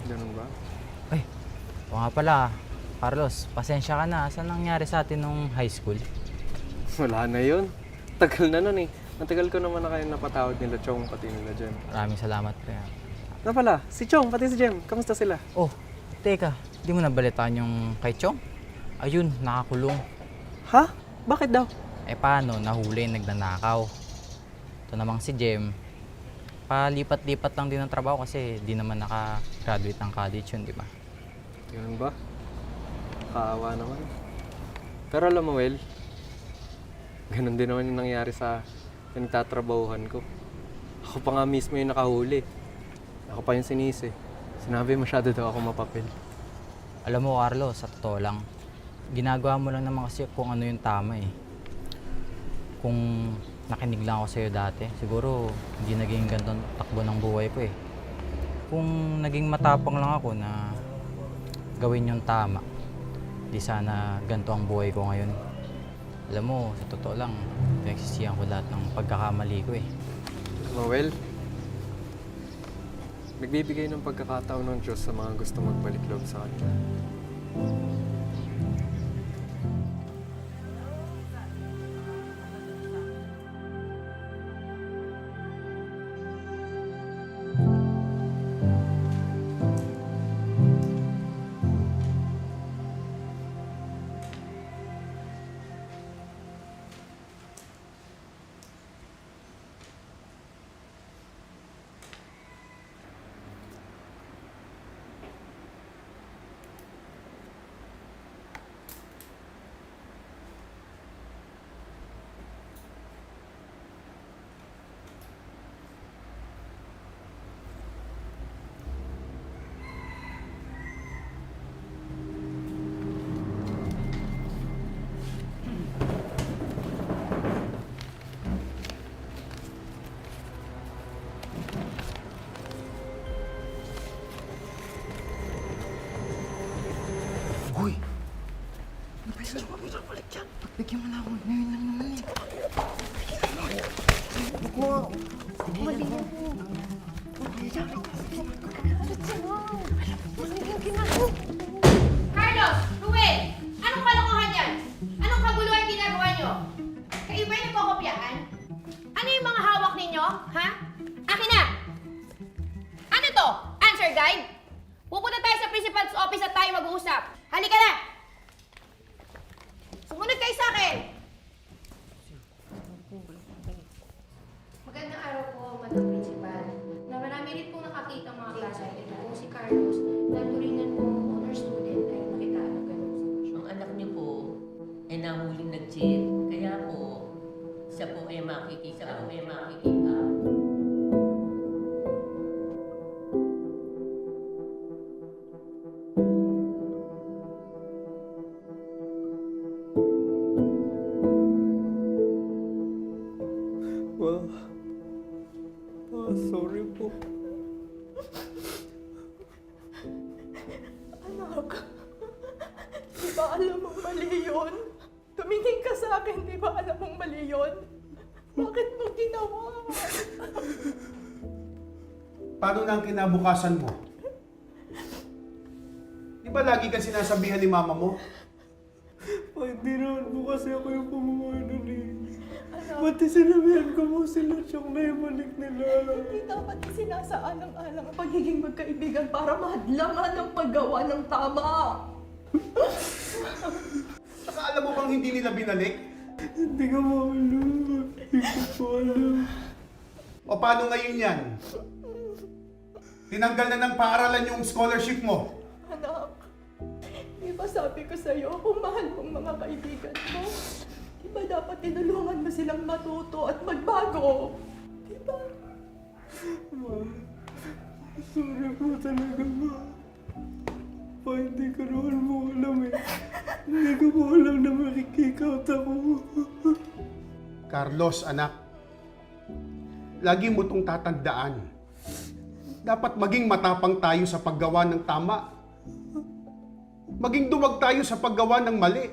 Ganun ba? Ay, o nga pala, Carlos, pasensya ka na. Saan nangyari sa atin nung high school? Wala na yun. Tagal na nun eh. Matagal ko naman na kayo napatawad nila Chong pati nila Jem. Maraming salamat, pre. Na pala, si Chong pati si Jem, kamusta sila? Oh, teka, di mo nabalitaan yung kay Chong? Ayun, nakakulong. Ha? Bakit daw? Eh paano, nahuli, nagnanakaw. Ito namang si Jem, palipat-lipat lang din ng trabaho kasi di naman naka-graduate ng college yun, di ba? Ganun ba? Kaawa naman. Pero alam mo, Well, ganun din naman yung nangyari sa pinagtatrabahuhan ko. Ako pa nga mismo yung nakahuli. Ako pa yung sinisi. Sinabi masyado daw ako mapapil. Alam mo, Carlos, sa totoo lang, ginagawa mo lang naman kasi kung ano yung tama eh. Kung nakinig lang ako sa'yo dati, siguro hindi naging ganito ang takbo ng buhay ko eh. Kung naging matapang lang ako na gawin yung tama, di sana ganito ang buhay ko ngayon. Alam mo, sa totoo lang, pinagsisihan ko lahat ng pagkakamali ko eh. Well, nagbibigay ng pagkakataon ng Diyos sa mga gusto magbalik loob sa Kanya. Uy! Ano ba yun? Huwag mo na balik yan. Pagbigyan mo na ako. Ngayon lang naman eh. Huwag mo. Mali mo. Carlos! Ruel! Anong kalokohan yan? Anong kaguluhan ginagawa nyo? Kayo ba yung nagkokopyahan? Ano yung mga hawak ninyo? Ha? Akin na! Ano to? Answer guide? Pupunta tayo sa principal's office at tayo mag-uusap. Halika na! Sumunod kayo sa akin! Magandang araw po, Madam Principal. Na marami rin pong nakakita mga klase. Ito po si Carlos, na turingan po honor student ay nakitaan ng ganun sitwasyon. Ang anak niyo po ay nahuling nag-cheat. Kaya po, siya po ay makikita. Sorry po. Anak, di ba alam mong mali yun? Tumingin ka sa akin, di ba alam mong mali yun? Bakit mo ginawa? Paano na ang kinabukasan mo? Di ba lagi kang sinasabihan ni mama mo? Ay, di naman po kasi ako yung pumuha nun eh. Anak, Pati sinabihan ko mo sila Chong na ibalik nila. hindi dapat isinasaalang-alang ang pagiging magkaibigan para mahadlangan ang paggawa ng tama. Saka alam mo bang hindi nila binalik? Hindi ko mo alam. Hindi ko po alam. O paano ngayon yan? Tinanggal na ng paaralan yung scholarship mo. Anak, di ba sabi ko sa'yo, kung mahal mong mga kaibigan mo, di ba dapat tinulungan mo silang matuto at magbago? Di ba? Ma, sorry po talaga, ma. Pa, hindi ko naman mo alam eh. Hindi ko po alam na makikikout ako. Carlos, anak. Lagi mo itong tatandaan. Dapat maging matapang tayo sa paggawa ng tama. Maging duwag tayo sa paggawa ng mali.